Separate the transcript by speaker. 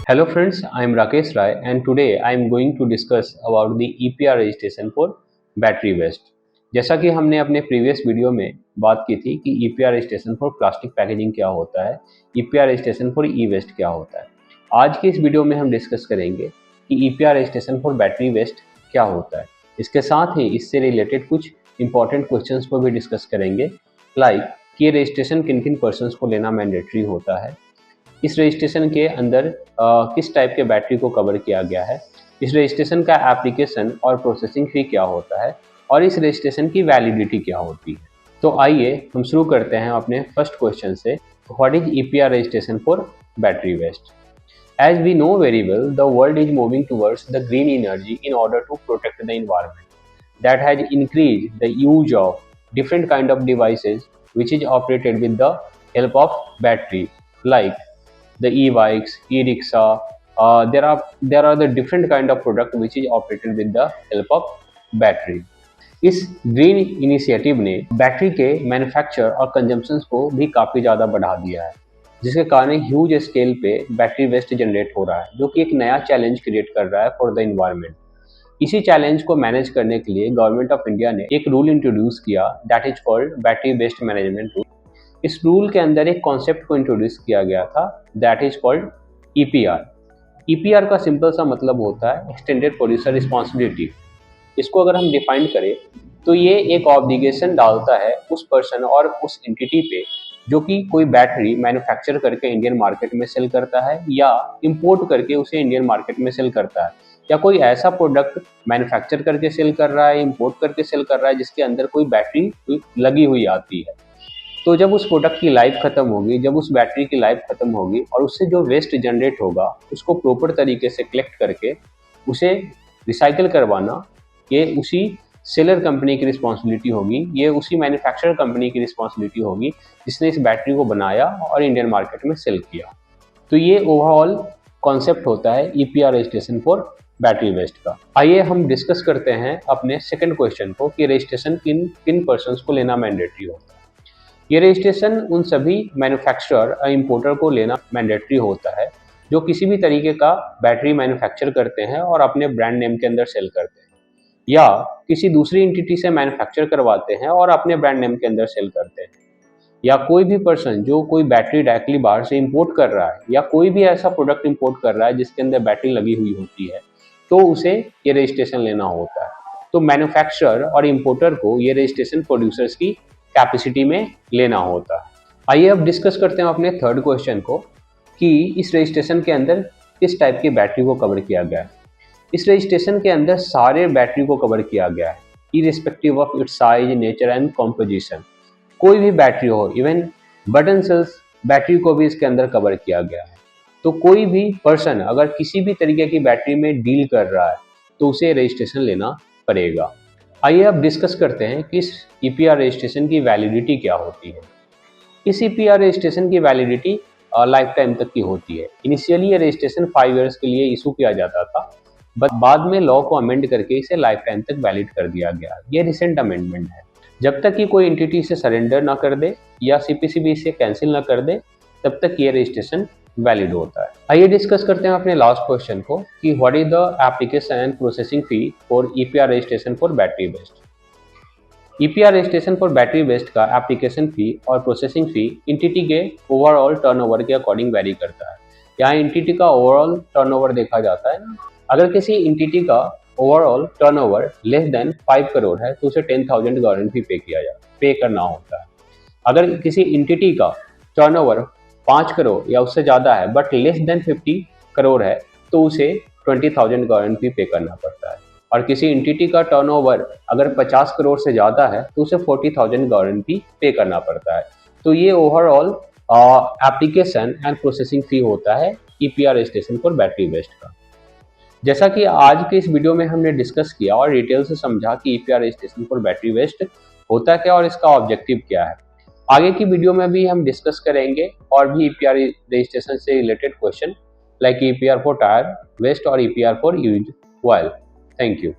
Speaker 1: Hello friends, I am Rakesh Rai and today I am going to discuss about the EPR registration for battery waste। जैसा कि हमने अपने previous video में बात की थी कि EPR registration for plastic packaging क्या होता है, EPR registration for e waste क्या होता है। आज की इस वीडियो में हम डिस्कस करेंगे कि EPR registration for battery waste क्या होता है। इसके साथ ही इससे रिलेटेड कुछ इंपॉर्टेंट क्वेश्चंस को भी डिस्कस करेंगे, लाइक कि ये रजिस्ट्रेशन किन किन पर्सनस को लेना मैंडेटरी होता है, इस रजिस्ट्रेशन के अंदर किस टाइप के बैटरी को कवर किया गया है, इस रजिस्ट्रेशन का एप्लीकेशन और प्रोसेसिंग फी क्या होता है और इस रजिस्ट्रेशन की वैलिडिटी क्या होती है। तो आइए हम शुरू करते हैं अपने फर्स्ट क्वेश्चन से, what is EPR registration for battery waste. As we know very well, the world is moving towards the green energy in order to protect the environment. That has increased the use of different kind of devices which is operated with the help of battery, like the e-bikes, e-rickshaw. There are the different kind of product which is operated with the help of battery. इस green initiative ने battery के manufacture और consumption को भी काफ़ी ज़्यादा बढ़ा दिया है, जिसके कारण ह्यूज स्केल पे बैटरी वेस्ट जनरेट हो रहा है, जो कि एक नया चैलेंज क्रिएट कर रहा है फॉर द इन्वायरमेंट। इसी चैलेंज को मैनेज करने के लिए गवर्नमेंट ऑफ इंडिया ने एक रूल इंट्रोड्यूस किया, that is called battery waste management rule. इस रूल के अंदर एक कॉन्सेप्ट को इंट्रोड्यूस किया गया था, that is called EPR. EPR का सिंपल सा मतलब होता है एक्सटेंडेड प्रोड्यूसर रिस्पॉन्सिबिलिटी। इसको अगर हम डिफाइन करें तो ये एक ऑब्लिगेशन डालता है उस पर्सन और उस एंटिटी पे जो कि कोई बैटरी मैन्युफैक्चर करके इंडियन मार्केट में सेल करता है या इंपोर्ट करके उसे इंडियन मार्केट में सेल करता है, या कोई ऐसा प्रोडक्ट मैन्युफैक्चर करके सेल कर रहा है, इंपोर्ट करके सेल कर रहा है जिसके अंदर कोई बैटरी लगी हुई आती है। तो जब उस प्रोडक्ट की लाइफ खत्म होगी, जब उस बैटरी की लाइफ खत्म होगी और उससे जो वेस्ट जनरेट होगा उसको प्रॉपर तरीके से कलेक्ट करके उसे रिसाइकल करवाना, ये उसी सेलर कंपनी की रिस्पॉन्सिबिलिटी होगी, ये उसी मैन्युफैक्चरर कंपनी की रिस्पॉन्सिबिलिटी होगी जिसने इस बैटरी को बनाया और इंडियन मार्केट में सेल किया। तो ये ओवरऑल कॉन्सेप्ट होता है EPR registration for battery waste का। आइए हम डिस्कस करते हैं अपने सेकंड क्वेश्चन को कि रजिस्ट्रेशन किन किन पर्सन्स को लेना मैंडेटरी होता है। ये रजिस्ट्रेशन उन सभी मैन्युफैक्चरर और इंपोर्टर को लेना मैंडेटरी होता है जो किसी भी तरीके का बैटरी मैन्युफैक्चर करते हैं और अपने ब्रांड नेम के अंदर सेल करते हैं, या किसी दूसरी एंटिटी से मैन्युफैक्चर करवाते हैं और अपने ब्रांड नेम के अंदर सेल करते हैं, या कोई भी पर्सन जो कोई बैटरी डायरेक्टली बाहर से इंपोर्ट कर रहा है या कोई भी ऐसा प्रोडक्ट इंपोर्ट कर रहा है जिसके अंदर बैटरी लगी हुई होती है, तो उसे ये रजिस्ट्रेशन लेना होता है। तो मैन्युफैक्चरर और इंपोर्टर को ये रजिस्ट्रेशन प्रोड्यूसर्स की कैपेसिटी में लेना होता है। आइए अब डिस्कस करते हैं अपने थर्ड क्वेश्चन को कि इस रजिस्ट्रेशन के अंदर किस टाइप की बैटरी को कवर किया गया है। इस रजिस्ट्रेशन के अंदर सारे बैटरी को कवर किया गया है, irrespective of its size, nature and composition. कोई भी बैटरी हो, इवन बटन सेल्स बैटरी को भी इसके अंदर कवर किया गया है। तो कोई भी पर्सन अगर किसी भी तरीके की बैटरी में डील कर रहा है तो उसे रजिस्ट्रेशन लेना पड़ेगा। आइए अब डिस्कस करते हैं कि इस ईपीआर रजिस्ट्रेशन की वैलिडिटी क्या होती है। इस ईपीआर रजिस्ट्रेशन की वैलिडिटी लाइफ टाइम तक की होती है। इनिशियली ये रजिस्ट्रेशन 5 इयर्स के लिए इशू किया जाता था, बट बाद में लॉ को अमेंड करके इसे लाइफ टाइम तक वैलिड कर दिया गया। ये रिसेंट अमेंडमेंट है। जब तक कि कोई एंटिटी इसे सरेंडर ना कर दे या सीपीसीबी इसे कैंसिल ना कर दे, तब तक ये रजिस्ट्रेशन वैलिड होता है। आइए डिस्कस करते हैं अपने लास्ट क्वेश्चन को कि what is the application and processing fee for EPR registration for battery waste. EPR registration for battery waste का एप्लीकेशन फी और प्रोसेसिंग फी एंटिटी के ओवरऑल टर्नओवर के अकॉर्डिंग वेरी करता है। यहाँ एंटिटी का ओवरऑल टर्नओवर देखा जाता है ना, अगर किसी एंटिटी का overall turnover less than 5 crore है तो उसे 10,000 गवर्नमेंट फी पे करना होता है। अगर किसी एंटिटी का टर्नओवर 5 करोड़ या उससे ज़्यादा है बट लेस देन 50 करोड़ है तो उसे 20,000 गवर्नमेंट फी पे करना पड़ता है। और किसी एंटिटी का टर्नओवर अगर 50 करोड़ से ज़्यादा है तो उसे 40,000 गवर्नमेंट फी पे करना पड़ता है। तो ये overall application and processing fee होता है EPR registration for battery waste का। जैसा कि आज के इस वीडियो में हमने डिस्कस किया और डिटेल से समझा कि EPR registration for battery waste होता क्या और इसका ऑब्जेक्टिव क्या है। आगे की वीडियो में भी हम डिस्कस करेंगे और भी ईपीआर रजिस्ट्रेशन से related question like EPR for tyre waste और EPR for used oil. Thank you.